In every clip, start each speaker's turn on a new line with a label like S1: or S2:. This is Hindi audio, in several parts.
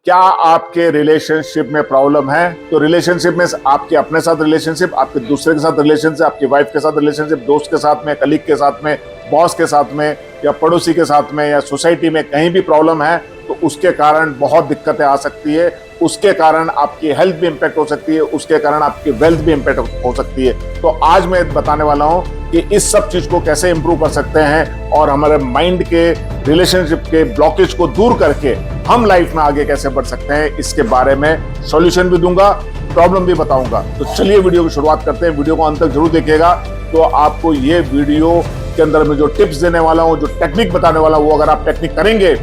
S1: क्या आपके रिलेशनशिप में प्रॉब्लम है? तो रिलेशनशिप में आपके अपने साथ रिलेशनशिप, आपके दूसरे के साथ रिलेशनशिप, आपकी वाइफ के साथ रिलेशनशिप, दोस्त के साथ में, कलीग के साथ में, बॉस के साथ में, या पड़ोसी के साथ में, या सोसाइटी में कहीं भी प्रॉब्लम है तो उसके कारण बहुत दिक्कतें आ सकती है। उसके कारण आपकी हेल्थ भी इंपैक्ट हो सकती है, उसके कारण आपकी वेल्थ भी इंपैक्ट हो सकती है। तो आज मैं बताने वाला हूं कि इस सब चीज को कैसे इंप्रूव कर सकते हैं और हमारे माइंड के रिलेशनशिप के ब्लॉकेज को दूर करके हम लाइफ में आगे कैसे बढ़ सकते हैं, इसके बारे में सॉल्यूशन भी दूंगा, प्रॉब्लम भी बताऊंगा। तो चलिए वीडियो की शुरुआत करते हैं। वीडियो को अंत तक जरूर देखिएगा, तो आपको ये वीडियो के अंदर में जो टिप्स देने वाला हूं, जो टेक्निक बताने वाला हूं, वो अगर आप टेक्निक करेंगे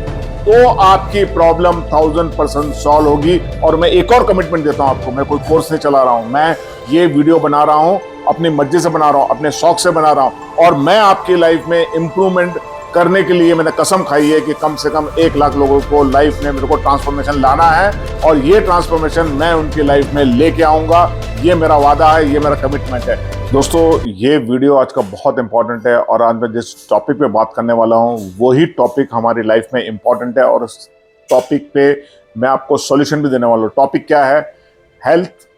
S1: तो आपकी प्रॉब्लम 1000% सॉल्व होगी। और मैं एक और कमिटमेंट देता हूं आपको, मैं कोई कोर्स नहीं चला रहा हूं, मैं ये वीडियो बना रहा हूं अपनी मर्जी से बना रहा हूं, अपने शौक से बना रहा हूं। और मैं आपकी लाइफ में इंप्रूवमेंट करने के लिए मैंने कसम खाई है कि कम से कम 1 लाख लोगों को लाइफ में मेरे को ट्रांसफॉर्मेशन लाना है, और ये ट्रांसफॉर्मेशन मैं उनकी लाइफ में लेके आऊंगा। ये मेरा वादा है, ये मेरा कमिटमेंट है। दोस्तों, ये वीडियो आज का बहुत इंपॉर्टेंट है, और आज मैं जिस टॉपिक पे बात करने वाला हूँ वही टॉपिक हमारी लाइफ में इंपॉर्टेंट है, और उस टॉपिक पे मैं आपको सॉल्यूशन भी देने वाला हूँ। टॉपिक क्या है? Health,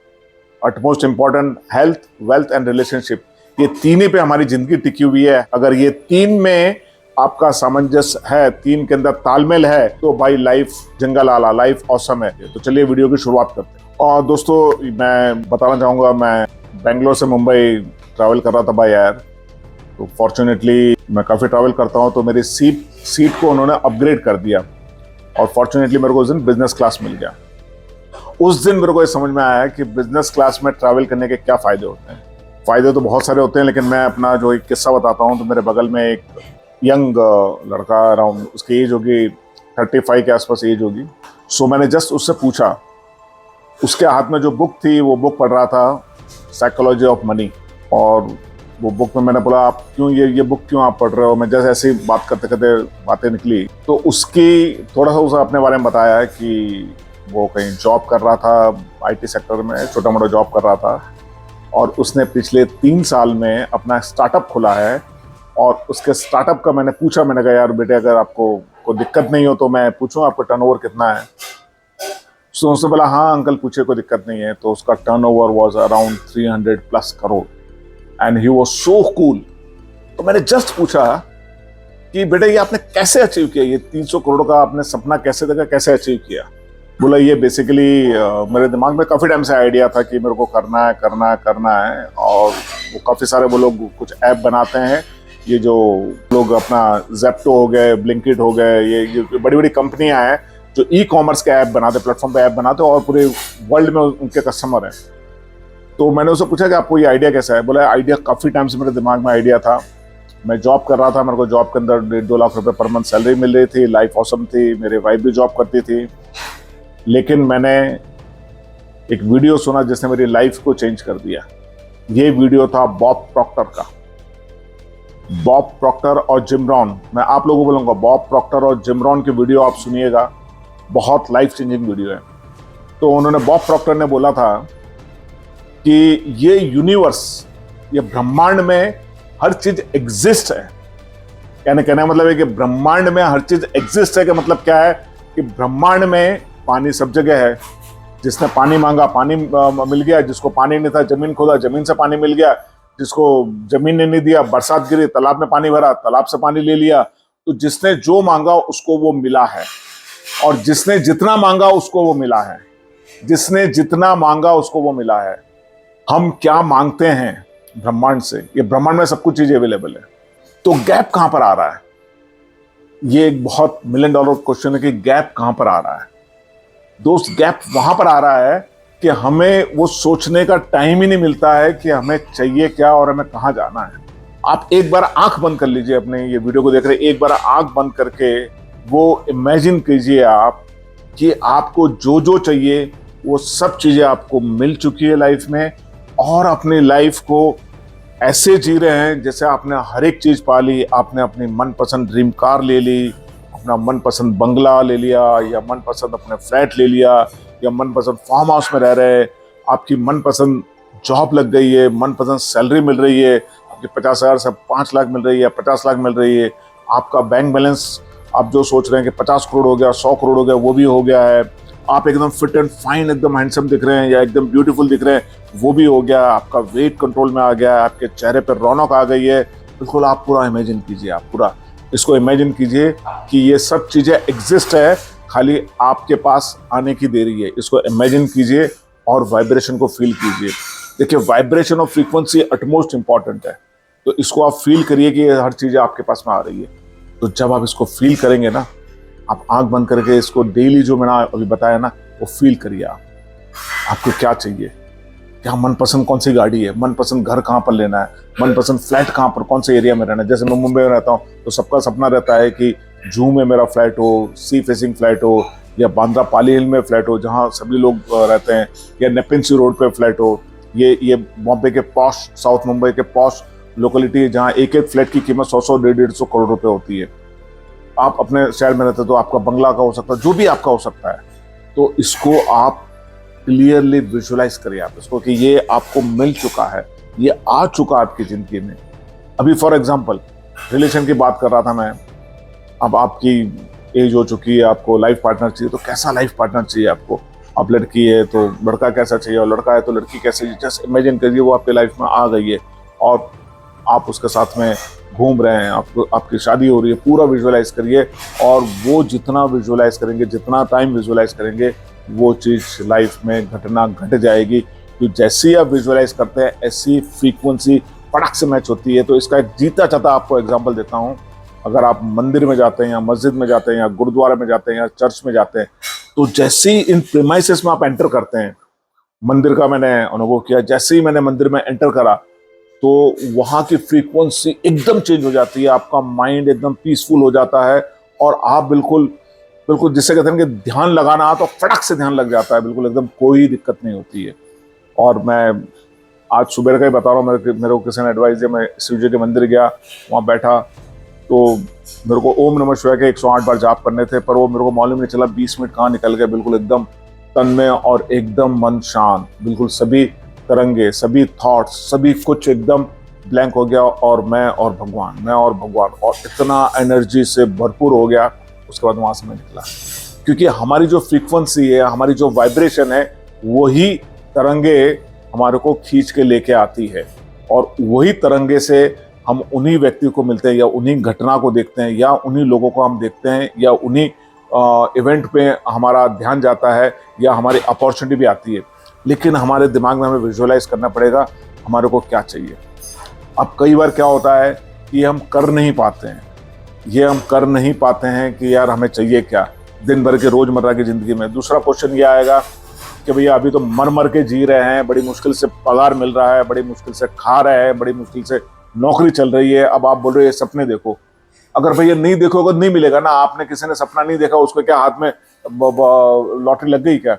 S1: utmost important, health, wealth and relationship. ये तीन ही पे हमारी जिंदगी टिकी हुई है। अगर ये तीन में आपका सामंजस्य है, तीन के अंदर तालमेल है, तो भाई लाइफ जंगल आला, लाइफ ऑसम है। तो चलिए वीडियो की शुरुआत करते हैं। और दोस्तों, मैं बताना चाहूँगा, मैं बेंगलोर से मुंबई ट्रैवल कर रहा था बाय एयर। तो फॉर्चुनेटली मैं काफ़ी ट्रैवल करता हूँ, तो मेरी सीट को उन्होंने अपग्रेड कर दिया, और फॉर्चुनेटली मेरे को उस दिन बिजनेस क्लास मिल गया। उस दिन मेरे को ये समझ में आया कि बिजनेस क्लास में ट्रैवल करने के क्या फ़ायदे होते हैं। फ़ायदे तो बहुत सारे होते हैं, लेकिन मैं अपना जो एक किस्सा बताता हूँ। तो मेरे बगल में एक यंग लड़का, अराउंड उसकी एज होगी 35 के आसपास एज होगी। सो मैंने जस्ट उससे पूछा, उसके हाथ में जो बुक थी वो बुक पढ़ रहा था, साइकोलॉजी ऑफ मनी। और वो बुक में मैंने बोला, आप क्यों ये बुक क्यों आप पढ़ रहे हो? मैं जैसे ऐसे ही बात करते करते बातें निकली, तो उसकी थोड़ा सा उसे अपने बारे में बताया कि वो कहीं जॉब कर रहा था, IT सेक्टर में छोटा मोटा जॉब कर रहा था, और उसने पिछले 3 साल में अपना स्टार्टअप खुला है। और उसके स्टार्टअप का मैंने पूछा, मैंने कहा यार बेटे, अगर आपको कोई दिक्कत नहीं हो तो मैं पूछूं आपका टर्नओवर कितना है? तो उसने बोला, हाँ अंकल पूछे, कोई दिक्कत नहीं है। तो उसका turnover was around 300+ crore, and he was so cool. तो मैंने जस्ट पूछा कि बेटे, ये आपने कैसे अचीव किया? ये 300 करोड़ का आपने सपना कैसे देखा, कैसे अचीव किया? बोला, ये बेसिकली मेरे दिमाग में काफ़ी टाइम से आइडिया था कि मेरे को करना है। और वो काफ़ी सारे वो लोग कुछ ऐप बनाते हैं, ये जो लोग अपना ज़ेप्टो हो गए, ब्लिंकिट हो गए, ये बड़ी बड़ी कंपनियां हैं जो ई-कॉमर्स के ऐप बनाते, प्लेटफॉर्म पे ऐप बनाते, और पूरे वर्ल्ड में उनके कस्टमर हैं। तो मैंने उससे पूछा कि आपको ये आइडिया कैसा है? बोला, आइडिया काफ़ी टाइम से मेरे दिमाग में आइडिया था। मैं जॉब कर रहा था, मेरे को जॉब के अंदर 1.5-2 लाख रुपए पर मंथ सैलरी मिल रही थी, लाइफ ऑसम थी, मेरी वाइफ भी जॉब करती थी। लेकिन मैंने एक वीडियो सुना जिसने मेरी लाइफ को चेंज कर दिया। ये वीडियो था बॉब प्रॉक्टर का। बॉब प्रॉक्टर और जिम रॉन, मैं आप लोगों को बोलूँगा, बॉब प्रॉक्टर और जिम रॉन की वीडियो आप सुनिएगा, बहुत लाइफ चेंजिंग वीडियो है। तो उन्होंने, बॉब प्रॉक्टर ने बोला था कि ये यूनिवर्स, ये ब्रह्मांड में हर चीज एग्जिस्ट है। यानी कहने का मतलब है कि ब्रह्मांड में हर चीज एग्जिस्ट है। कि मतलब क्या है कि ब्रह्मांड में पानी सब जगह है। जिसने पानी मांगा पानी मिल गया, जिसको पानी नहीं था जमीन खोदा, जमीन से पानी मिल गया, जिसको जमीन ने नहीं दिया, बरसात गिरी, तालाब में पानी भरा, तालाब से पानी ले लिया। तो जिसने जो मांगा उसको वो मिला है, और जिसने जितना मांगा उसको वो मिला है। जिसने जितना मांगा उसको वो मिला है। हम क्या मांगते हैं ब्रह्मांड से? ये ब्रह्मांड में सब कुछ चीजें अवेलेबल है। तो गैप कहां पर आ रहा है? ये एक बहुत $1 मिलियन क्वेश्चन है कि गैप कहां पर आ रहा है। दोस्त, गैप वहां पर आ रहा है कि हमें वो सोचने का टाइम ही नहीं मिलता है कि हमें चाहिए क्या और हमें कहां जाना है। आप एक बार आंख बंद कर लीजिए, अपने ये वीडियो को देख रहे, एक बार आंख बंद करके वो इमेजिन कीजिए आप कि आपको जो जो चाहिए वो सब चीजें आपको मिल चुकी है लाइफ में, और अपनी लाइफ को ऐसे जी रहे हैं जैसे आपने हर एक चीज पा ली। आपने अपनी मनपसंद ड्रीम कार ले ली, अपना मनपसंद बंगला ले लिया, या मनपसंद अपने फ्लैट ले लिया, या मनपसंद फार्म हाउस में रह रहे, आपकी मनपसंद जॉब लग गई है, मनपसंद सैलरी मिल रही है, आपकी 50,000 से 5 लाख मिल रही है, 50 लाख मिल रही है, आपका बैंक बैलेंस आप जो सोच रहे हैं कि 50 करोड़ हो गया, 100 करोड़ हो गया, वो भी हो गया है, आप एकदम फिट एंड फाइन, एकदम हैंडसम दिख रहे हैं या एकदम ब्यूटीफुल दिख रहे हैं, वो भी हो गया। आपका वेट कंट्रोल में आ गया, आपके चेहरे पर रौनक आ गई है। बिल्कुल आप पूरा इमेजिन कीजिए, आप पूरा इसको इमेजिन कीजिए कि ये सब चीजें एग्जिस्ट है, खाली आपके पास आने की देरी है। इसको इमेजिन कीजिए और वाइब्रेशन को फील कीजिए। देखिए, वाइब्रेशन और फ्रीक्वेंसी अटमोस्ट इंपॉर्टेंट है, तो इसको आप फील करिए कि हर चीजें आपके पास में आ रही है। तो जब आप इसको फील करेंगे ना, आप आंख बंद करके इसको डेली जो मैंने अभी बताया ना, वो फील करिए। आप आपको क्या चाहिए, क्या मनपसंद कौन सी गाड़ी है, मनपसंद घर कहाँ पर लेना है, मनपसंद फ्लैट कहाँ पर, कौन से एरिया में रहना है। जैसे मैं मुंबई में रहता हूँ, तो सबका सपना रहता है कि जूहू में मेरा फ्लैट हो, सी फेसिंग फ्लैट हो, या बांद्रा पाली हिल में फ्लैट हो जहाँ सभी लोग रहते हैं, या नेपिन सी रोड पे फ्लैट हो। ये बॉम्बे के पॉश, साउथ मुंबई के पॉश लोकेलिटी है जहाँ एक एक फ्लैट की कीमत 100-100, 150 करोड़ रुपए होती है। आप अपने शहर में रहते हैं तो आपका बंगला का हो सकता है, जो भी आपका हो सकता है। तो इसको आप क्लियरली विजुअलाइज करिए आप इसको कि ये आपको मिल चुका है, ये आ चुका आपकी जिंदगी में। अभी फॉर एग्जांपल रिलेशन की बात कर रहा था मैं। अब आपकी एज हो चुकी है, आपको लाइफ पार्टनर चाहिए, तो कैसा लाइफ पार्टनर चाहिए आपको? आप लड़की है तो लड़का कैसा चाहिए, और लड़का है तो लड़की कैसे चाहिए। जस्ट इमेजिन करिए वो आपके लाइफ में आ गई है और आप उसके साथ में घूम रहे हैं, आपकी शादी हो रही है। पूरा विजुअलाइज करिए, और वो जितना विजुअलाइज करेंगे, जितना टाइम विजुअलाइज करेंगे, वो चीज़ लाइफ में घटना घट जाएगी। तो जैसे ही आप विजुअलाइज करते हैं, ऐसी फ्रीक्वेंसी फटक से मैच होती है। तो इसका एक जीता चाहता आपको एग्जाम्पल देता हूँ। अगर आप मंदिर में जाते हैं, या मस्जिद में जाते हैं, या गुरुद्वारा में जाते हैं, या चर्च में जाते हैं, तो जैसे ही इन प्रीमाइसेस में आप एंटर करते हैं, मंदिर का मैंने अनुभव किया, जैसे ही मैंने मंदिर में एंटर करा, तो वहाँ की फ्रीक्वेंसी एकदम चेंज हो जाती है। आपका माइंड एकदम पीसफुल हो जाता है, और आप बिल्कुल बिल्कुल जिससे कहते हैं कि ध्यान लगाना तो फटक से ध्यान लग जाता है, बिल्कुल एकदम कोई दिक्कत नहीं होती है। और मैं आज सुबह का ही बता रहा हूँ, मेरे को किसी ने एडवाइस दिया। मैं शिव जी के मंदिर गया, वहाँ बैठा, तो मेरे को ओम नमः शिवाय के 108 बार जाप करने थे, पर वो मेरे को मालूम नहीं चला 20 मिनट कहाँ निकल गए। बिल्कुल एकदम तन्मय और एकदम मन शांत, बिल्कुल सभी तरंगे, सभी थॉट्स, सभी कुछ एकदम ब्लैंक हो गया, और मैं और भगवान और इतना एनर्जी से भरपूर हो गया। उसके बाद वहां से मैं निकला, क्योंकि हमारी जो फ्रीक्वेंसी है, हमारी जो वाइब्रेशन है, वही तरंगे हमारे को खींच के लेके आती है, और वही तरंगे से हम उन्हीं व्यक्ति को मिलते हैं, या उन्हीं घटना को देखते हैं, या उन्हीं लोगों को हम देखते हैं, या उन्हीं इवेंट पे हमारा ध्यान जाता है, या हमारी अपॉर्चुनिटी भी आती है। लेकिन हमारे दिमाग में हमें विजुअलाइज करना पड़ेगा हमारे को क्या चाहिए। अब कई बार क्या होता है कि हम कर नहीं पाते हैं, हम कर नहीं पाते हैं कि यार हमें चाहिए क्या दिन भर के रोजमर्रा की जिंदगी में। दूसरा क्वेश्चन ये आएगा कि भैया अभी तो मर मर के जी रहे हैं, बड़ी मुश्किल से पगार मिल रहा है, बड़ी मुश्किल से खा रहे हैं, बड़ी मुश्किल से नौकरी चल रही है, अब आप बोल रहे हैं सपने देखो। अगर भैया नहीं देखोगे तो नहीं मिलेगा ना। आपने किसी ने सपना नहीं देखा, उसको क्या हाथ में लॉटरी लग गई क्या?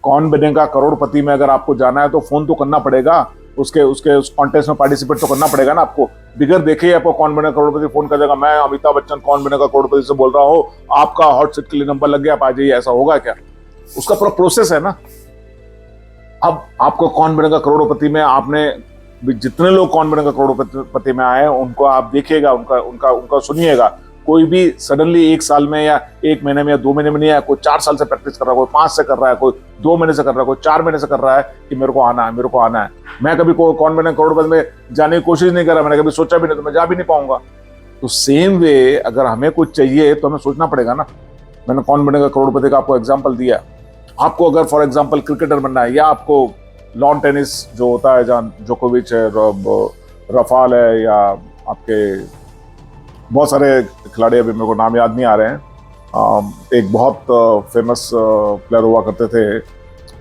S1: कौन बनेगा करोड़पति में अगर आपको जाना है तो फोन तो करना पड़ेगा, उसके उस कॉन्टेस्ट में पार्टिसिपेट तो करना पड़ेगा ना आपको। बिगर देखे आपको कौन बनेगा करोड़पति फोन कर देगा, मैं अमिताभ बच्चन कौन बनेगा करोड़पति से बोल रहा हूँ, आपका हॉट सीट के लिए नंबर लग गया, आप आ जाइए, ऐसा होगा क्या? उसका पूरा प्रोसेस है ना। अब आपको कौन बनेगा करोड़पति में, आपने जितने लोग कौन बनेगा करोड़पति में आए उनको आप देखिएगा, उनका सुनिएगा। कोई भी सडनली 1 साल में या 1 महीने में या 2 महीने में नहीं आया। कोई 4 साल से प्रैक्टिस कर रहा है, कोई 5 से कर रहा है, कोई 2 महीने से कर रहा है, कोई 4 महीने से कर रहा है कि मेरे को आना है, मेरे को आना है। मैं कभी कौन बनेगा करोड़पति में जाने की कोशिश नहीं कर रहा, मैंने कभी सोचा भी नहीं, तो मैं जा भी नहीं पाऊंगा। तो सेम वे अगर हमें कुछ चाहिए तो हमें सोचना पड़ेगा ना। मैंने कौन बनेगा करोड़पति का आपको एग्जाम्पल दिया। आपको अगर फॉर एग्जाम्पल क्रिकेटर बनना है, या आपको लॉन टेनिस जो होता है जहाँ जोकोविच है, रफाल है, या आपके बहुत सारे खिलाड़ी, अभी मेरे को नाम याद नहीं आ रहे हैं। एक बहुत फेमस प्लेयर हुआ करते थे,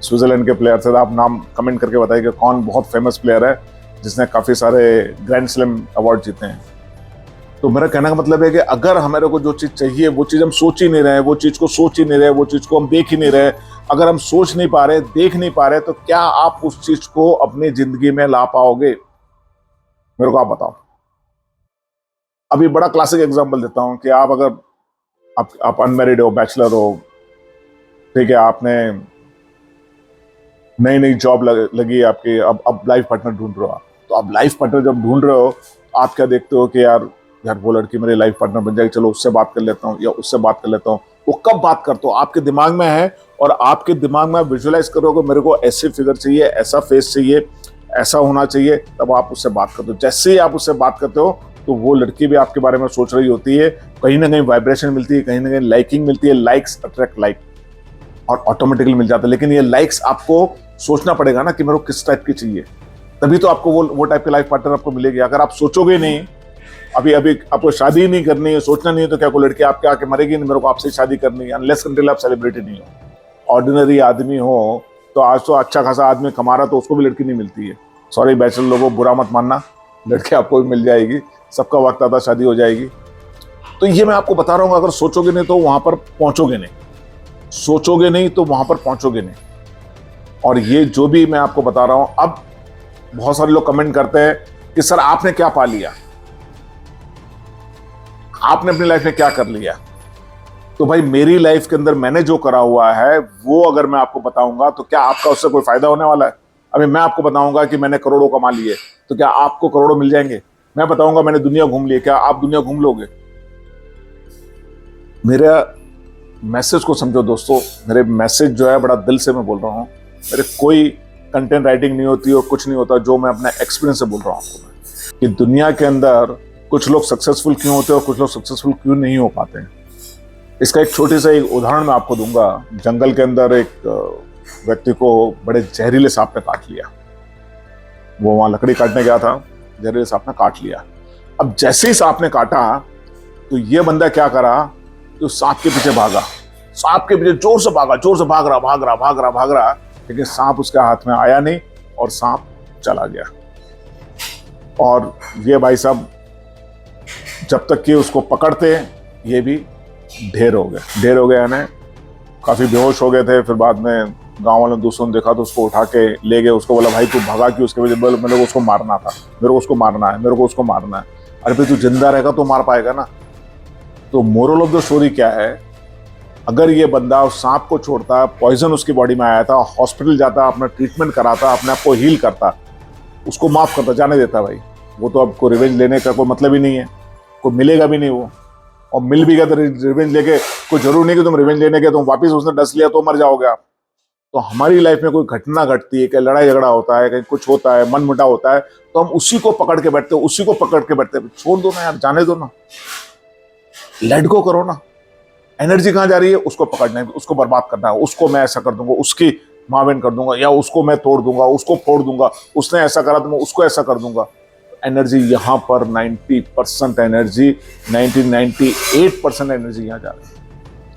S1: स्विट्जरलैंड के प्लेयर थे। आप नाम कमेंट करके बताइए कि कौन बहुत फेमस प्लेयर है जिसने काफ़ी सारे ग्रैंड स्लैम अवार्ड जीते हैं। तो मेरा कहने का मतलब है कि अगर हमारे को जो चीज़ चाहिए वो चीज़ हम सोच ही नहीं रहे, वो चीज़ को सोच ही नहीं रहे, वो चीज़ को हम देख ही नहीं रहे, अगर हम सोच नहीं पा रहे, देख नहीं पा रहे, तो क्या आप उस चीज़ को अपनी जिंदगी में ला पाओगे? मेरे को आप बताओ। अभी बड़ा क्लासिक एग्जांपल देता हूं कि आप अगर आप अनमैरिड हो, बैचलर हो, ठीक है, आपने नई नई जॉब लगी आपकी, अब लाइफ पार्टनर ढूंढ रहे हो आप। तो आप लाइफ पार्टनर जब ढूंढ रहे हो, आप क्या देखते हो कि यार यार वो लड़की मेरी लाइफ पार्टनर बन जाएगी, चलो उससे बात कर लेता हूँ या उससे बात कर लेता हूँ। वो कब बात करते हो, आपके दिमाग में है और आपके दिमाग में विजुअलाइज करोगे मेरे को ऐसे फिगर चाहिए, ऐसा फेस चाहिए, ऐसा होना चाहिए, तब आप उससे बात करते हो। जैसे ही आप उससे बात करते हो तो वो लड़की भी आपके बारे में सोच रही होती है, कहीं ना कहीं वाइब्रेशन मिलती है, कहीं ना कहीं लाइकिंग मिलती है, लाइक्स अट्रैक्ट लाइक और ऑटोमेटिकली मिल जाता है। लेकिन ये लाइक्स आपको सोचना पड़ेगा ना कि मेरे को किस टाइप की चाहिए, तभी तो आपको वो टाइप की लाइफ पार्टनर आपको मिलेगी। अगर आप सोचोगे नहीं, अभी अभी आपको शादी नहीं करनी है, सोचना नहीं है, तो क्या कोई लड़की आपके आके मरेगी नहीं मेरे को आपसे शादी करनी है, अनलेस अनटिल आप सेलिब्रिटी नहीं हो। ऑर्डिनरी आदमी हो तो आज तो अच्छा खासा आदमी कमा रहा तो उसको भी लड़की नहीं मिलती है। सॉरी बैचलर लोगों, बुरा मत मानना, लड़की आपको भी मिल जाएगी, सबका वक्त आता शादी हो जाएगी। तो ये मैं आपको बता रहा हूँ, अगर सोचोगे नहीं तो वहां पर पहुंचोगे नहीं, सोचोगे नहीं तो वहां पर पहुंचोगे नहीं। और ये जो भी मैं आपको बता रहा हूं, अब बहुत सारे लोग कमेंट करते हैं कि सर आपने क्या पा लिया, आपने अपनी लाइफ में क्या कर लिया। तो भाई मेरी लाइफ के अंदर मैंने जो करा हुआ है वो अगर मैं आपको बताऊंगा तो क्या आपका उससे कोई फायदा होने वाला है? अभी मैं आपको बताऊंगा कि मैंने करोड़ों कमा लिए, तो क्या आपको करोड़ों मिल जाएंगे? मैं बताऊंगा मैंने दुनिया घूम ली, क्या आप दुनिया घूम लोगे? मेरा मैसेज को समझो दोस्तों, मेरे मैसेज जो है बड़ा दिल से मैं बोल रहा हूँ। मेरे कोई कंटेंट राइटिंग नहीं होती और कुछ नहीं होता, जो मैं अपना एक्सपीरियंस से बोल रहा हूँ आपको कि दुनिया के अंदर कुछ लोग सक्सेसफुल क्यों होते हैं और कुछ लोग सक्सेसफुल क्यों नहीं हो पाते हैं। इसका एक छोटी सा एक उदाहरण मैं आपको दूंगा। जंगल के अंदर एक व्यक्ति को बड़े जहरीले सांप ने काट लिया। वो वहां लकड़ी काटने गया था, जहरीले सांप ने काट लिया। अब जैसे ही सांप ने काटा तो ये बंदा क्या करा, तो सांप के पीछे भागा, सांप के पीछे जोर से भागा, जोर से भाग रहा, लेकिन सांप उसके हाथ में आया नहीं और सांप चला गया। और ये भाई साहब जब तक कि उसको पकड़ते ये भी ढेर हो गए यानी काफी बेहोश हो गए थे। फिर बाद में गांव वालों ने दूसरों ने देखा तो उसको उठा के ले गए। उसको बोला भाई तू भगा क्यों? उसके वजह बोला मेरे को उसको मारना था, मेरे को उसको मारना है। अरे भाई तू जिंदा रहेगा तो मार पाएगा ना। तो मोरल ऑफ द स्टोरी क्या है, अगर ये बंदा उस सांप को छोड़ता, पॉइजन उसकी बॉडी में आया था, हॉस्पिटल जाता, अपना ट्रीटमेंट कराता, अपने आप को हील करता, उसको माफ करता, जाने देता भाई। वो तो अब को रिवेंज लेने का कोई मतलब ही नहीं है, कोई मिलेगा भी नहीं वो, और मिल भी गया तो रिवेंज लेके कोई जरूर नहीं कि तुम रिवेंज लेने के तुम वापिस उसने डस लिया तो मर जाओगे आप। तो हमारी लाइफ में कोई घटना घटती है, कहीं लड़ाई झगड़ा होता है, कहीं कुछ होता है, मन मुटाव होता है, तो हम उसी को पकड़ के बैठते हैं। छोड़ दो ना यार, जाने दो ना, लेट गो करो ना। एनर्जी कहाँ जा रही है? उसको पकड़ना है, उसको बर्बाद करना है, उसको मैं ऐसा कर दूंगा, उसकी मावेन कर दूंगा, या उसको मैं तोड़ दूंगा, उसको फोड़ दूंगा, उसने ऐसा करा तो मैं उसको ऐसा कर दूंगा। एनर्जी यहाँ पर 90% एनर्जी, 98% एनर्जी यहाँ जा रही है,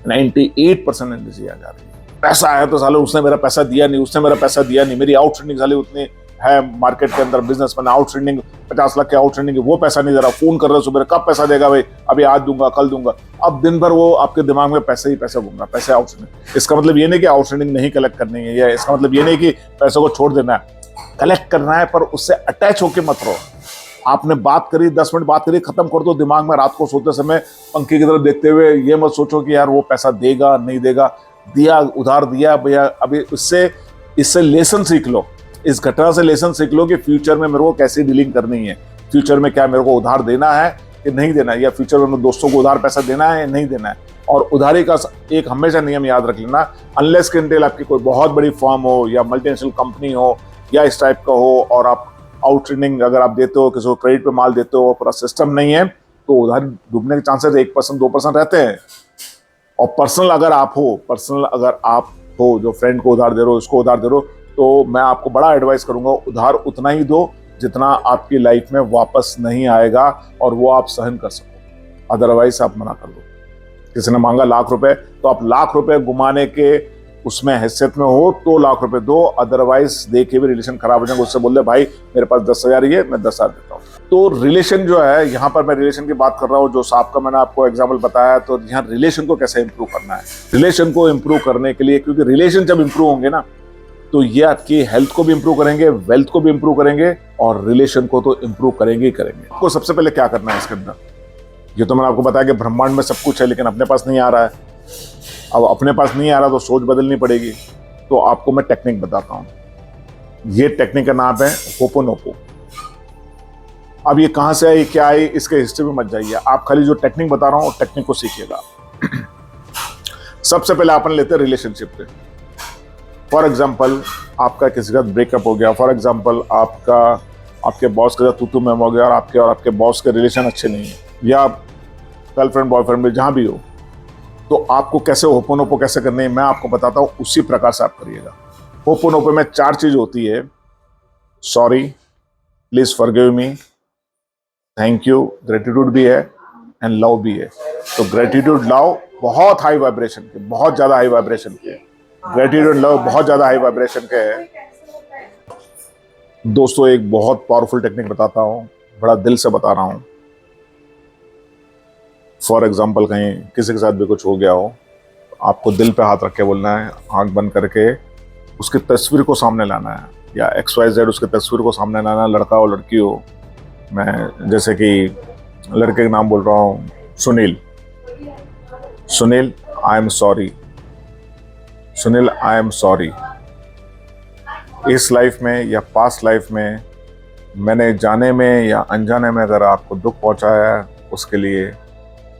S1: 98% एनर्जी यहाँ जा रही है। पैसा आया तो साले उसने मेरा पैसा दिया नहीं, मेरी आउटस्टैंडिंग साले उतनी है मार्केट के अंदर, बिजनेस में आउटस्टैंडिंग 50 लाख के आउटस्टैंडिंग, वो पैसा नहीं दे रहा, फोन कर रहा है सुबह, कब पैसा देगा भाई? अभी आज दूंगा, कल दूंगा। अब दिन भर वो आपके दिमाग में पैसे ही पैसा घूम रहा, पैसे आउटस्टैंडिंग। इसका मतलब ये नहीं कि आउटस्टैंडिंग नहीं कलेक्ट करनी है, या इसका मतलब ये नहीं कि पैसों को छोड़ देना है, कलेक्ट करना है, पर उससे अटैच होकर मत रहो। आपने बात करी, 10 मिनट बात करी, खत्म कर दो दिमाग में। रात को सोते समय पंखे की तरफ देखते हुए ये मत सोचो कि यार वो पैसा देगा नहीं देगा, दिया उधार दिया भैया। अभी इससे लेसन सीख लो, इस घटना से लेसन सीख लो कि फ्यूचर में मेरे को कैसे डीलिंग करनी है, फ्यूचर में क्या मेरे को उधार देना है कि नहीं देना है, या फ्यूचर में दोस्तों को उधार पैसा देना है या नहीं देना है। और उधारी का एक हमेशा नियम याद रख लेना, अनलेस के अनटिल आपकी कोई बहुत बड़ी फर्म हो या मल्टीनेशनल कंपनी हो या इस टाइप का हो, और आप आउटस्टैंडिंग अगर आप देते हो, किसी को क्रेडिट पे माल देते हो, पूरा सिस्टम नहीं है, तो उधार डूबने के चांसेस 1% 2% रहते हैं। और पर्सनल अगर आप हो जो फ्रेंड को उधार दे रहे हो, उसको उधार दे रहे हो, तो मैं आपको बड़ा एडवाइस करूंगा, उधार उतना ही दो जितना आपकी लाइफ में वापस नहीं आएगा और वो आप सहन कर सको। अदरवाइज आप मना कर दो। किसी ने मांगा ₹1,00,000 तो आप ₹1,00,000 घुमाने के उसमें हैसियत में हो तो ₹1,00,000 दो, अदरवाइज दे के भी रिलेशन खराब हो जाएगा। उससे बोल दे भाई मेरे पास 10,000 ही है, मैं 10,000 देता हूँ। तो रिलेशन जो है, यहाँ पर मैं रिलेशन की बात कर रहा हूँ, जो सांप का मैंने आपको एग्जाम्पल बताया। तो यहाँ रिलेशन को कैसे इंप्रूव करना है, रिलेशन को इंप्रूव करने के लिए, क्योंकि रिलेशन जब इंप्रूव होंगे ना तो ये आपकी हेल्थ को भी इंप्रूव करेंगे, वेल्थ को भी इंप्रूव करेंगे, और रिलेशन को तो इंप्रूव करेंगे ही करेंगे। आपको सबसे पहले क्या करना है इसके अंदर, ये तो मैंने आपको बताया कि ब्रह्मांड में सब कुछ है, लेकिन अपने पास नहीं आ रहा है। अब अपने पास नहीं आ रहा तो सोच बदलनी पड़ेगी। तो आपको मैं टेक्निक बताता हूं। ये टेक्निक का नाम है होपोनोपो। अब ये कहाँ से आई, क्या आई, इसके हिस्ट्री में मत जाइए। आप खाली जो टेक्निक बता रहा हूँ टेक्निक को सीखिएगा। सबसे पहले अपन लेते हैं रिलेशनशिप पे। फॉर एग्जाम्पल आपका किसी का ब्रेकअप हो गया, फॉर एग्जाम्पल आपके बॉस के साथ तू मैं हो गया और आपके बॉस के रिलेशन अच्छे नहीं है, या गर्लफ्रेंड बॉयफ्रेंड में जहाँ भी हो, तो आपको कैसे होपोनोपो कैसे करनी है मैं आपको बताता हूँ, उसी प्रकार से आप करिएगा। होपोनोपो में 4 चीज होती है, sorry, please forgive me, thank you, gratitude भी है एंड लव भी है। तो ग्रेटिट्यूड लव बहुत हाई वाइब्रेशन के, बहुत ज्यादा हाई वाइब्रेशन के, ग्रेटिट्यूड लव बहुत ज्यादा हाई वाइब्रेशन के है। दोस्तों एक बहुत पावरफुल टेक्निक बताता हूँ, बड़ा दिल से बता रहा हूँ। फॉर एग्जाम्पल कहीं किसी के साथ भी कुछ हो गया हो, आपको दिल पे हाथ रख के बोलना है, आंख बंद करके उसकी तस्वीर को सामने लाना है, या XYZ उसकी तस्वीर को सामने लाना है, लड़का हो लड़की हो। मैं जैसे कि लड़के का नाम बोल रहा हूँ, Sunil, I am sorry, Sunil I am sorry. इस लाइफ में या पास्ट लाइफ में मैंने जाने में या अनजाने में अगर आपको दुख पहुंचाया है, उसके लिए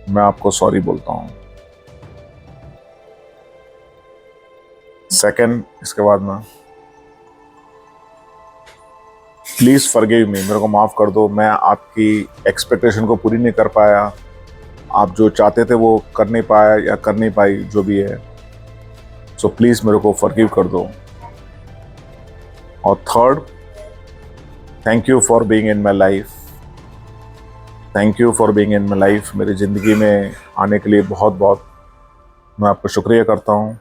S1: मैं आपको सॉरी बोलता हूं। सेकंड, इसके बाद में प्लीज फॉरगिव मी, मेरे को माफ कर दो, मैं आपकी एक्सपेक्टेशन को पूरी नहीं कर पाया, आप जो चाहते थे वो कर नहीं पाया या कर नहीं पाई, जो भी है, सो प्लीज मेरे को फॉरगिव कर दो। और third, thank you for being in my life, thank you for being in my life. मेरी ज़िंदगी में आने के लिए बहुत बहुत मैं आपका शुक्रिया करता हूँ।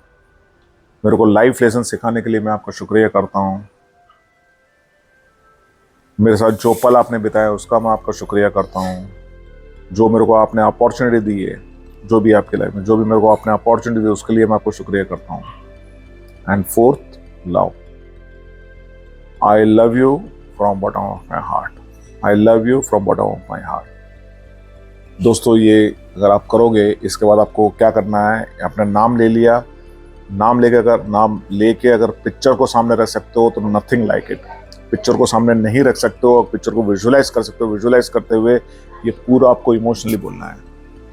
S1: मेरे को लाइफ लेसन सिखाने के लिए मैं आपका शुक्रिया करता हूँ। मेरे साथ जो पल आपने बिताया उसका मैं आपका शुक्रिया करता हूँ। जो मेरे को आपने अपॉर्चुनिटी दी है, जो भी आपकी लाइफ में जो भी मेरे को आपने अपॉर्चुनिटी दी, उसके लिए मैं आपको शुक्रिया करता हूँ। And fourth, love, I love you from bottom of my heart, I love you from bottom of my heart. दोस्तों ये अगर आप करोगे, इसके बाद आपको क्या करना है, अपना नाम ले लिया, नाम लेके अगर पिक्चर को सामने रख सकते हो तो नथिंग लाइक इट। पिक्चर को सामने नहीं रख सकते हो, पिक्चर को विजुलाइज कर सकते हो, विजुलाइज करते हुए ये पूरा आपको इमोशनली बोलना है।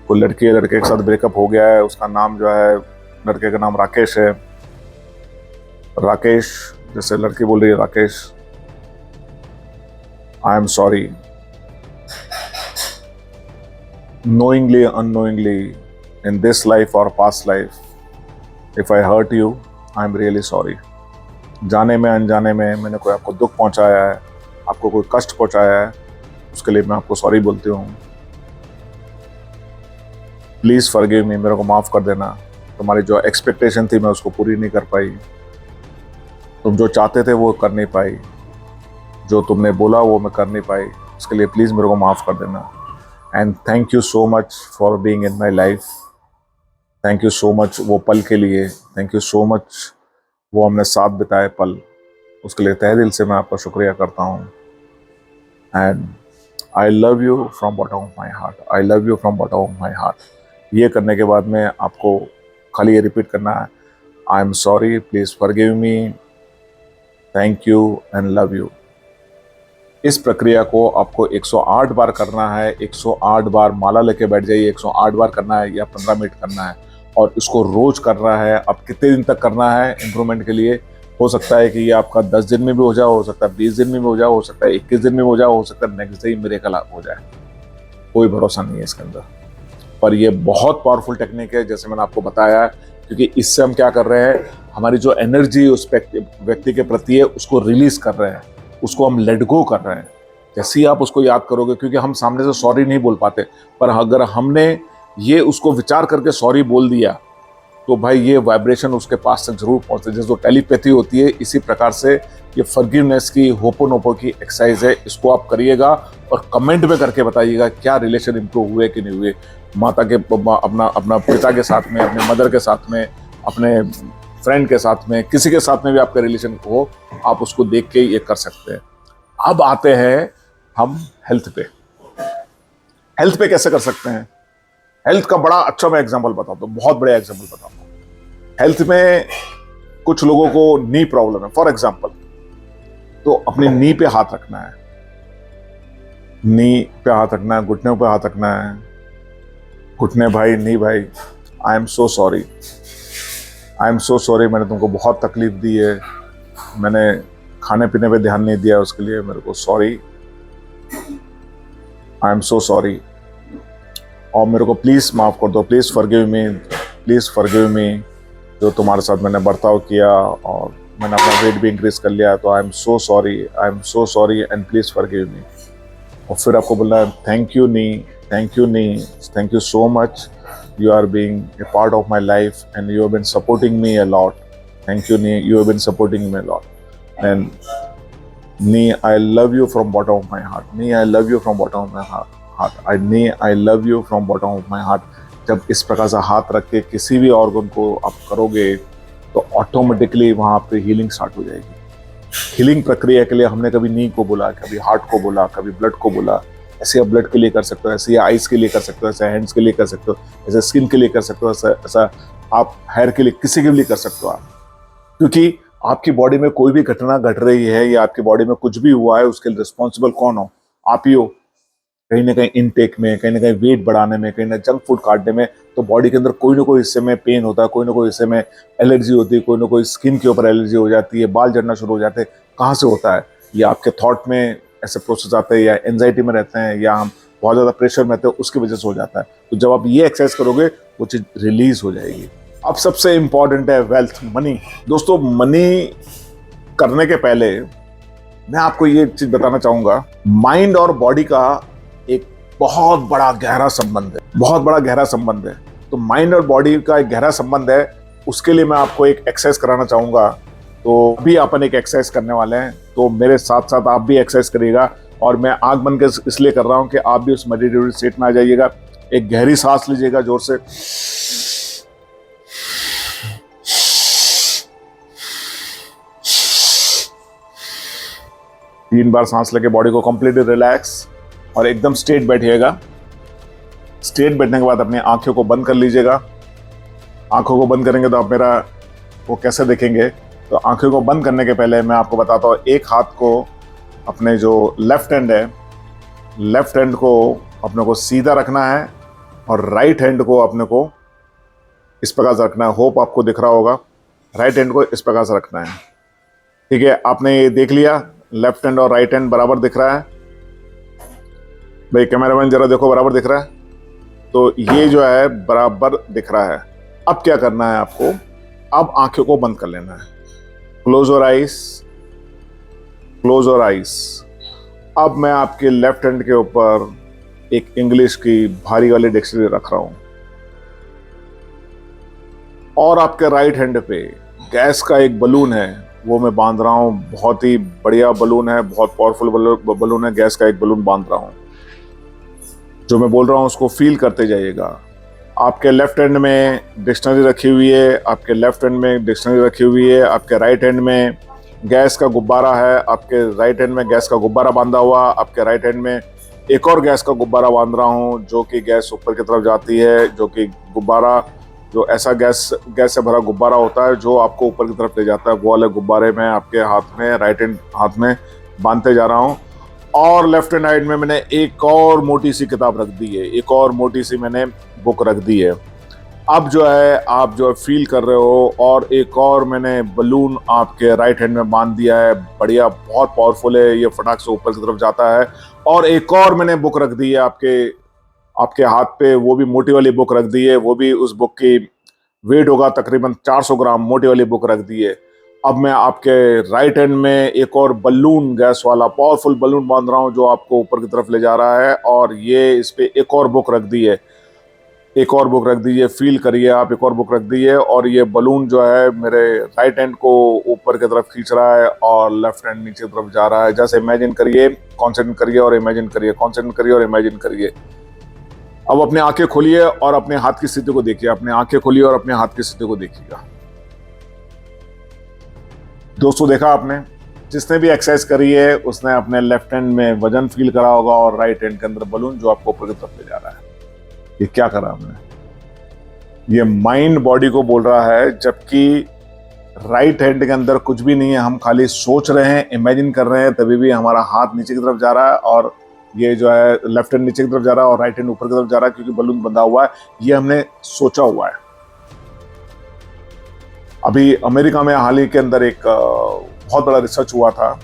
S1: कोई लड़की या लड़के के साथ ब्रेकअप हो गया है, उसका नाम जो है, लड़के का नाम राकेश है, राकेश, जैसे लड़की बोल रही है Rakesh, I am sorry, knowingly unknowingly in this life or past life, if I hurt you, I'm really sorry। जाने में अनजाने में मैंने कोई आपको दुख पहुंचाया है, आपको कोई कष्ट पहुंचाया है, उसके लिए मैं आपको सॉरी बोलती हूँ। प्लीज़ फॉरगिव मी, मेरे को माफ़ कर देना। तुम्हारी जो एक्सपेक्टेशन थी मैं उसको पूरी नहीं कर पाई, तुम जो चाहते थे वो कर नहीं पाई, जो तुमने बोला वो मैं कर नहीं पाई, उसके लिए प्लीज़ मेरे को माफ़ कर देना। And thank you so much for being in my life, thank you so much वो पल के लिए, थैंक यू सो मच वो हमने साथ बिताए पल, उसके लिए तहे दिल से मैं आपका शुक्रिया करता हूँ। And I love you from bottom of my heart, I love you from bottom of my heart. ये करने के बाद में आपको खाली ये रिपीट करना है, I am sorry, please forgive me, thank you and love you. इस प्रक्रिया को आपको 108 बार करना है, 108 बार माला लेके बैठ जाइए, 108 बार करना है या 15 मिनट करना है, और इसको रोज करना है। अब कितने दिन तक करना है इम्प्रूवमेंट के लिए, हो सकता है कि ये आपका 10 दिन में भी हो जाए, हो सकता है 20 दिन में भी हो जाए, हो सकता है 21 दिन में हो जाए, हो सकता है नेक्स्ट डे ही मिरेकल हो जाए, कोई भरोसा नहीं है इसके अंदर। पर ये बहुत पावरफुल टेक्निक है, जैसे मैंने आपको बताया है, क्योंकि इससे हम क्या कर रहे हैं, हमारी जो एनर्जी उस व्यक्ति के प्रति है उसको रिलीज कर रहे हैं, उसको हम लेट गो कर रहे हैं। जैसे ही आप उसको याद करोगे, क्योंकि हम सामने से सॉरी नहीं बोल पाते, पर अगर हमने ये उसको विचार करके सॉरी बोल दिया तो भाई ये वाइब्रेशन उसके पास तक जरूर पहुंचते। जैसे जो टेलीपैथी होती है, इसी प्रकार से ये फॉरगिवनेस की, होपोनोपो की एक्सरसाइज है। इसको आप करिएगा और कमेंट में करके बताइएगा क्या रिलेशन इंप्रूव हुए कि नहीं हुए। माता के अपना पिता के साथ में, अपने मदर के साथ में, अपने फ्रेंड के साथ में, किसी के साथ में भी आपका रिलेशन हो, आप उसको देख के ये कर सकते हैं। अब आते हैं हम हेल्थ पे। हेल्थ पे कैसे कर सकते हैं? हेल्थ का बड़ा अच्छा मैं एग्जांपल बताता हूँ, बहुत बड़ा एग्जांपल बताता हूँ। हेल्थ में कुछ लोगों को नी प्रॉब्लम है, फॉर एग्जांपल, तो अपनी नी पे हाथ रखना है। नी पे हाथ रखना है, घुटने पे हाथ रखना है, घुटने भाई, नी भाई। I am so sorry, I am so sorry, मैंने तुमको बहुत तकलीफ दी है, मैंने खाने पीने पे ध्यान नहीं दिया, उसके लिए मेरे को sorry, I am so sorry. और मेरे को प्लीज़ माफ़ कर दो, please forgive me, please forgive me, जो तुम्हारे साथ मैंने बर्ताव किया और मैंने अपना वेट भी इंक्रीज कर लिया, तो I am so sorry, I am so sorry and please forgive me. और फिर आपको बोलना है thank you knee, thank you knee, thank you so much, you are being a part of my life and you have been supporting me a lot. Thank you Nee, you have been supporting me a lot. And Nee, I love you from bottom of my heart. Nee, I love you from bottom of my heart. Nee, I love you from bottom of my heart. जब इस प्रकार से हाथ रख के किसी भी ऑर्गन को आप करोगे तो ऑटोमेटिकली वहाँ पे हीलिंग स्टार्ट हो जाएगी। हीलिंग प्रक्रिया के लिए हमने कभी नी को बोला, कभी हार्ट को बोला, कभी ब्लड को बोला। ऐसे आप ब्लड के लिए कर सकते हो, ऐसे आइज के लिए कर सकते हो, ऐसे हैंड्स के लिए कर सकते हो, ऐसे स्किन के लिए कर सकते हो, ऐसा आप हेयर के लिए, किसी के लिए कर सकते हो आप। क्योंकि आपकी बॉडी में कोई भी घटना घट रही है या आपकी बॉडी में कुछ भी हुआ है, उसके लिए रिस्पॉन्सिबल कौन हो? आप ही हो। कहीं ना कहीं इनटेक में, कहीं ना कहीं वेट बढ़ाने में, कहीं ना जंक फूड काटने में, तो बॉडी के अंदर कोई ना कोई हिस्से में पेन होता है, कोई ना कोई हिस्से में एलर्जी होती है, कोई ना कोई स्किन के ऊपर एलर्जी हो जाती है, बाल झड़ना शुरू हो जाते हैं। कहाँ से होता है? या आपके थॉट में ऐसे प्रोसेस आते हैं, या एंजाइटी में रहते हैं, या हम बहुत ज़्यादा प्रेशर में रहते हैं, उसकी वजह से हो जाता है। तो जब आप ये एक्सरसाइज करोगे वो चीज़ रिलीज हो जाएगी। अब सबसे इंपॉर्टेंट है वेल्थ, मनी। दोस्तों, मनी करने के पहले मैं आपको ये चीज़ बताना चाहूँगा, माइंड और बॉडी का एक बहुत बड़ा गहरा संबंध है, बहुत बड़ा गहरा संबंध है। तो माइंड और बॉडी का एक गहरा संबंध है, उसके लिए मैं आपको एक एक्सरसाइज कराना चाहूँगा। तो अभी अपन एक एक्सरसाइज करने वाले हैं, तो मेरे साथ साथ आप भी एक्सरसाइज करिएगा। और मैं आंख बंद कर इसलिए कर रहा हूं कि आप भी उस मेडिटेटिव स्टेट में आ जाइएगा। एक गहरी सांस लीजिएगा जोर से, तीन बार सांस लेके बॉडी को कंप्लीटली रिलैक्स और एकदम स्ट्रेट बैठिएगा। स्ट्रेट बैठने के बाद अपनी आंखों को बंद कर लीजिएगा। आंखों को बंद करेंगे तो आप मेरा वो कैसे देखेंगे, तो आंखों को बंद करने के पहले मैं आपको बताता हूँ, एक हाथ को अपने जो लेफ्ट हैंड है, लेफ्ट हैंड को अपने को सीधा रखना है और राइट हैंड को अपने को इस प्रकार से रखना है। होप आपको दिख रहा होगा, राइट हैंड को इस प्रकार से रखना है। ठीक है, आपने ये देख लिया, लेफ्ट हैंड और राइट हैंड बराबर दिख रहा है। भाई कैमरामैन जरा देखो, बराबर दिख रहा है? तो ये जो है बराबर दिख रहा है। अब क्या करना है आपको, अब आंखों को बंद कर लेना है। Close your eyes, close your eyes. अब मैं आपके लेफ्ट हैंड के ऊपर एक इंग्लिश की भारी वाली डिक्शनरी रख रहा हूं और आपके राइट हैंड पे गैस का एक बलून है, वो मैं बांध रहा हूं। बहुत ही बढ़िया बलून है, बहुत पावरफुल बलून है, गैस का एक बलून बांध रहा हूं। जो मैं बोल रहा हूं उसको फील करते जाइएगा। आपके लेफ्ट हैंड में डिक्शनरी रखी हुई है, आपके लेफ्ट हैंड में डिक्शनरी रखी हुई है, आपके राइट हैंड में गैस का गुब्बारा है, आपके राइट हैंड में गैस का गुब्बारा बांधा हुआ, आपके राइट हैंड में एक और गैस का गुब्बारा बांध रहा हूँ, जो कि गैस ऊपर की तरफ जाती है, जो कि गुब्बारा, जो ऐसा गैस से भरा गुब्बारा होता है जो आपको ऊपर की तरफ ले जाता है, वो वाले गुब्बारे में आपके हाथ में, राइट हैंड हाथ में बांधते जा रहा हूँ। और लेफ्ट हैंड साइड में मैंने एक और मोटी सी किताब रख दी है, एक और मोटी सी मैंने बुक रख दी है। अब जो है आप जो फील कर रहे हो, और एक और मैंने बलून आपके राइट हैंड में बांध दिया है, बढ़िया, बहुत पावरफुल है, ये फटाक से ऊपर की तरफ जाता है। और एक और मैंने बुक रख दी है आपके हाथ पे, वो भी मोटी वाली बुक रख दी है, वो भी उस बुक की वेट होगा तकरीबन 400 ग्राम, मोटी वाली बुक रख दी है। अब मैं आपके राइट हैंड में एक और बलून, गैस वाला पावरफुल बलून बांध रहा हूँ, जो आपको ऊपर की तरफ ले जा रहा है। और ये इस पे एक और बुक रख दी है, एक और बुक रख दीजिए, फील करिए आप, एक और बुक रख दीजिए। और ये बलून जो है मेरे राइट हैंड को ऊपर की तरफ खींच रहा है और लेफ्ट हैंड नीचे की तरफ जा रहा है। जैसे इमेजिन करिए, कॉन्सेंट्रेट करिए और इमेजिन करिए, कॉन्सेंट्रेट करिए और इमेजिन करिए। अब अपने आंखें खोलिए और अपने हाथ की स्थिति को देखिए, अपने आंखें खोलिए और अपने हाथ की स्थिति को देखिएगा। दोस्तों, देखा आपने, जिसने भी एक्सरसाइज करी है उसने अपने लेफ्ट हैंड में वजन फील करा होगा और राइट हैंड के अंदर बलून जो आपको ऊपर की तरफ ले जा रहा है। ये क्या करा हमने? ये माइंड बॉडी को बोल रहा है, जबकि राइट हैंड के अंदर कुछ भी नहीं है, हम खाली सोच रहे हैं, इमेजिन कर रहे हैं, तभी भी हमारा हाथ नीचे की तरफ जा रहा है और ये जो है लेफ्ट हैंड नीचे की तरफ जा रहा है और राइट हैंड ऊपर की तरफ जा रहा है, क्योंकि बलून बंधा हुआ है। ये हमने सोचा हुआ है। अभी अमेरिका में हाल ही के अंदर एक बहुत बड़ा रिसर्च हुआ था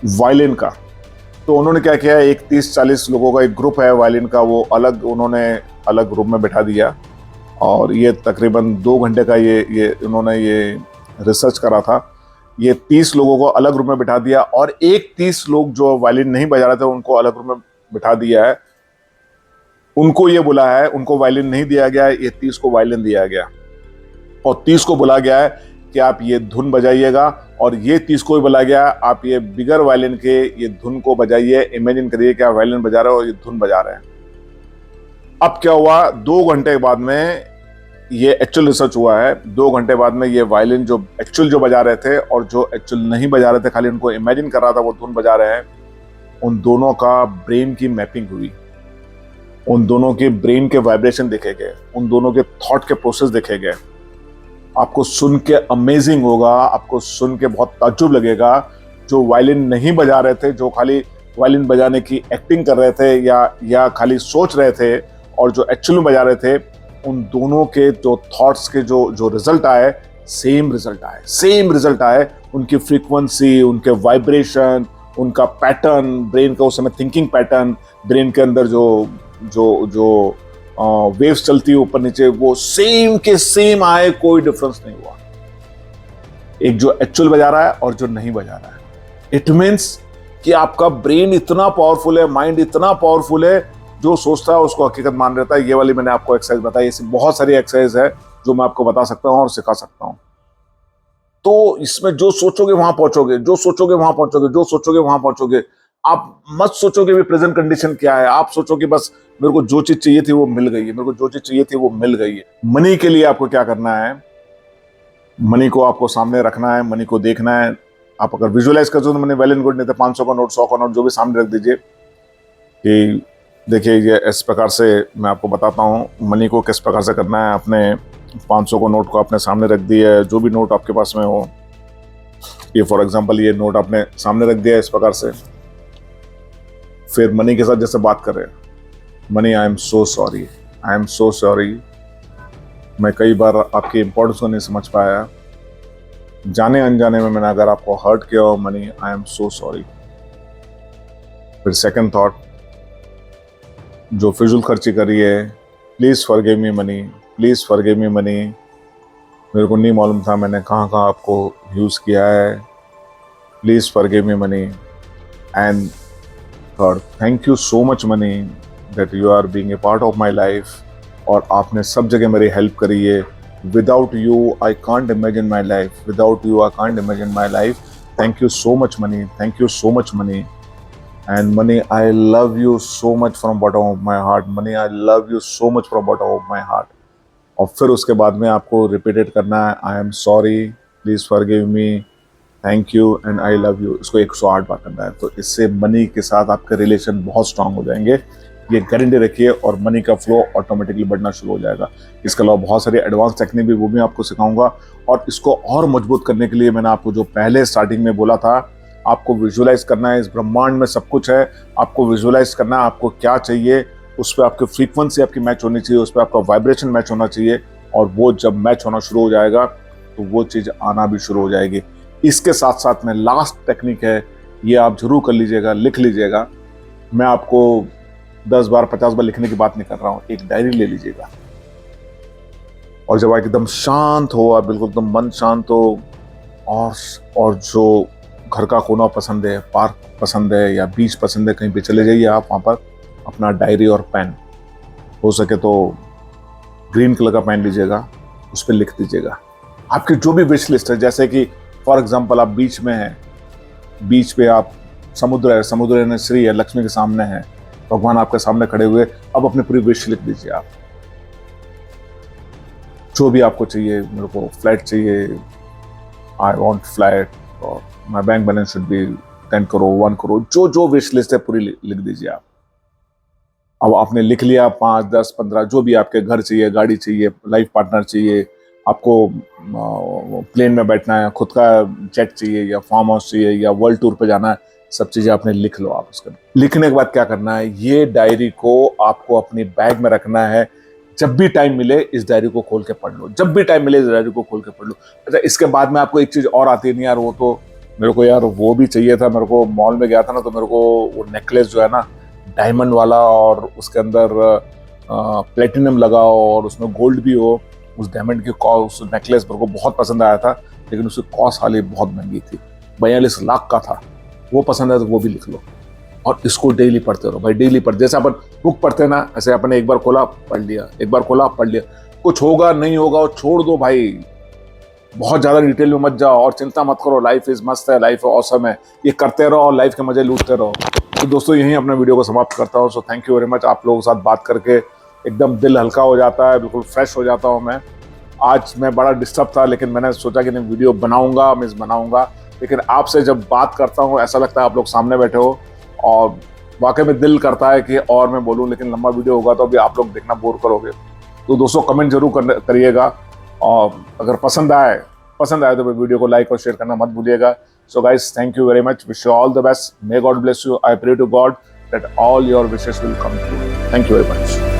S1: वायलिन का। तो उन्होंने क्या किया, एक 30-40 लोगों का एक ग्रुप है वायलिन का, वो उन्होंने अलग ग्रुप में बैठा दिया और ये तकरीबन 2 घंटे का उन्होंने ये रिसर्च करा था। ये 30 लोगों को अलग ग्रुप में बैठा दिया और एक 30 लोग जो वायलिन नहीं बजा रहे थे उनको अलग ग्रुप में बैठा दिया है। उनको ये बोला है, उनको वायलिन नहीं दिया गया है, ये 30 को वायलिन दिया गया और 30 को बोला गया है कि आप ये धुन बजाइएगा, और ये 30 को भी बोला गया आप ये बिगर वायलिन के ये धुन को बजाइए। इमेजिन करिए कि आप वायलिन बजा रहे हो और ये धुन बजा रहे हैं। अब क्या हुआ, 2 घंटे के बाद में ये एक्चुअल रिसर्च हुआ है। 2 घंटे बाद में ये वायलिन जो एक्चुअल जो बजा रहे थे और जो एक्चुअल नहीं बजा रहे थे, खाली उनको इमेजिन कर रहा था वो धुन बजा रहे हैं, उन दोनों का ब्रेन की मैपिंग हुई, उन दोनों के ब्रेन के वाइब्रेशन देखे गए, उन दोनों के थॉट के प्रोसेस देखे गए। आपको सुन के अमेजिंग होगा, आपको सुन के बहुत ताज्जुब लगेगा। जो वायलिन नहीं बजा रहे थे, जो खाली वायलिन बजाने की एक्टिंग कर रहे थे या खाली सोच रहे थे, और जो एक्चुअली बजा रहे थे, उन दोनों के जो थॉट्स के जो रिजल्ट आए, सेम रिजल्ट आए। उनकी फ्रीक्वेंसी, उनके वाइब्रेशन, उनका पैटर्न, ब्रेन का उस समय थिंकिंग पैटर्न, ब्रेन के अंदर जो वेव्स चलती है ऊपर नीचे, वो सेम के सेम आए, कोई डिफरेंस नहीं हुआ। एक जो एक्चुअल बजा रहा है और जो नहीं बजा रहा है। इट मीन्स कि आपका ब्रेन इतना पावरफुल है, माइंड इतना पावरफुल है, जो सोचता है उसको हकीकत मान रहता है। ये वाली मैंने आपको एक्सरसाइज बताई, ऐसी बहुत सारी एक्सरसाइज है जो मैं आपको बता सकता हूं और सिखा सकता हूं। तो इसमें जो सोचोगे वहां पहुंचोगे, जो सोचोगे वहां पहुंचोगे, जो सोचोगे वहां पहुंचोगे। आप मत सोचो कि प्रेजेंट कंडीशन क्या है, आप सोचो कि बस मेरे को जो चीज चाहिए थी वो मिल गई है, मेरे को जो चीज चाहिए थी वो मिल गई है। मनी के लिए आपको क्या करना है, मनी को आपको सामने रखना है, मनी को देखना है। आप अगर विजुअलाइज करते हो तो मैंने वेल एंड गुड, नहीं तो 500 का नोट, 100 का नोट, जो भी सामने रख दीजिए कि देखिए ये इस प्रकार से मैं आपको बताता हूँ मनी को किस प्रकार से करना है। अपने 500 को नोट को अपने सामने रख दिया, जो भी नोट आपके पास में हो। ये फॉर एग्जांपल ये नोट आपने सामने रख दिया इस प्रकार से। फिर मनी के साथ जैसे बात कर रहे हैं, money I am so sorry, मैं कई बार आपकी इंपॉर्टेंस को नहीं समझ पाया, जाने अनजाने में मैंने अगर आपको हर्ट किया हो, money I am so sorry. फिर सेकंड थॉट, जो फिजूल खर्ची करी है, please forgive me money, please forgive me money, मेरे को नहीं मालूम था मैंने कहाँ कहाँ आपको यूज किया है, please forgive me Mani. And third, thank you so much Mani that you are being a part of my life, और आपने सब जगह मेरी हेल्प करी है। Without you I can't imagine my life, without you I can't imagine my life. Thank you so much Mani, thank you so much Mani. And Mani I love you so much from bottom of my heart, Mani I love you so much from bottom of my heart. और फिर उसके बाद में आपको रिपीटेड करना है, I am sorry, please forgive me, thank you and I love you. इसको 108 बार करना है। तो इससे मनी के साथ आपके रिलेशन बहुत स्ट्रांग हो जाएंगे, ये गारंटी रखिए, और मनी का फ्लो ऑटोमेटिकली बढ़ना शुरू हो जाएगा। इसके अलावा बहुत सारी एडवांस टेक्निक भी वो भी आपको सिखाऊंगा। और इसको और मजबूत करने के लिए मैंने आपको जो पहले स्टार्टिंग में बोला था, आपको विजुअलाइज करना है, इस ब्रह्मांड में सब कुछ है, आपको विजुअलाइज करना है आपको क्या चाहिए, उस पर आपकी फ्रीक्वेंसी आपकी मैच होनी चाहिए, उस पर आपका वाइब्रेशन मैच होना चाहिए, और वो जब मैच होना शुरू हो जाएगा तो वो चीज़ आना भी शुरू हो जाएगी। इसके साथ साथ में लास्ट टेक्निक है, ये आप जरूर कर लीजिएगा, लिख लीजिएगा। मैं आपको 10 बार 50 बार लिखने की बात नहीं कर रहा हूँ, एक डायरी ले लीजिएगा, और जब आप एकदम शांत हो, आप बिल्कुल एकदम मन शांत हो, और जो घर का कोना पसंद है, पार्क पसंद है या बीच पसंद है, कहीं पे चले जाइए आप, वहाँ पर अपना डायरी और पेन, हो सके तो ग्रीन कलर का पेन लीजिएगा, उस पर लिख दीजिएगा आपकी जो भी विश लिस्ट है। जैसे कि फॉर एग्जांपल आप बीच में हैं, बीच पे आप समुद्र है, समुद्र ने श्री है, लक्ष्मी के सामने है, भगवान आपके सामने खड़े हुए, अब अपनी पूरी विश लिख दीजिए आप, जो भी आपको चाहिए। मेरे को फ्लाइट चाहिए, आई वांट फ्लाइट, और my bank balance should be 10 crore 1 crore, जो जो विश लिस्ट है पूरी लिख दीजिए आप। अब आपने लिख लिया 5, 10, 15, जो भी आपके घर चाहिए, गाड़ी चाहिए, लाइफ पार्टनर चाहिए, आपको प्लेन में बैठना है, खुद का जेट चाहिए या फार्म हाउस चाहिए या वर्ल्ड टूर पे जाना है, सब चीज़ें आपने लिख लो। आप उसके लिखने के बाद क्या करना है, ये डायरी को आपको अपनी बैग में रखना है। जब भी टाइम मिले इस डायरी को खोल के पढ़ लो, जब भी टाइम मिले इस डायरी को खोल के पढ़ लो। अच्छा, इसके बाद में आपको एक चीज़ और आती नहीं यार, वो तो मेरे को यार वो भी चाहिए था। मेरे को मॉल में गया था ना, तो मेरे को वो नेकलेस जो है ना डायमंड वाला, और उसके अंदर प्लेटिनम लगा हो और उसमें गोल्ड भी हो, उस डायमंड की उस नेकलेस मेरे को बहुत पसंद आया था, लेकिन उसकी कॉस्ट हाली बहुत महंगी थी, 42 लाख का था। वो पसंद है तो वो भी लिख लो, और इसको डेली पढ़ते रहो भाई, डेली पढ़। जैसे अपन बुक पढ़ते हैं ना, ऐसे अपन एक बार खोला पढ़ लिया, एक बार खोला पढ़ लिया। कुछ होगा नहीं होगा और छोड़ दो भाई, बहुत ज्यादा डिटेल में मत जाओ और चिंता मत करो। लाइफ इज मस्त है, लाइफ ऑसम है, ये करते रहो और लाइफ के मजे लूटते रहो। तो दोस्तों यहीं अपने वीडियो को समाप्त करता हूँ। So thank you very much. आप लोगों के साथ बात करके एकदम दिल हल्का हो जाता है, बिल्कुल फ्रेश हो जाता हूँ मैं। आज मैं बड़ा डिस्टर्ब था, लेकिन मैंने सोचा कि नहीं, वीडियो बनाऊंगा। लेकिन आपसे जब बात करता हूँ ऐसा लगता है आप लोग सामने बैठे हो, और वाकई में दिल करता है कि और मैं बोलूँ, लेकिन लंबा वीडियो होगा तो अभी आप लोग देखना बोर करोगे। तो दोस्तों कमेंट जरूर करिएगा, और अगर पसंद आए तो वीडियो को लाइक और शेयर करना मत भूलिएगा। So guys, thank you very much, wish you all the best, may God bless you, I pray to God that all your wishes will come true. Thank you very much.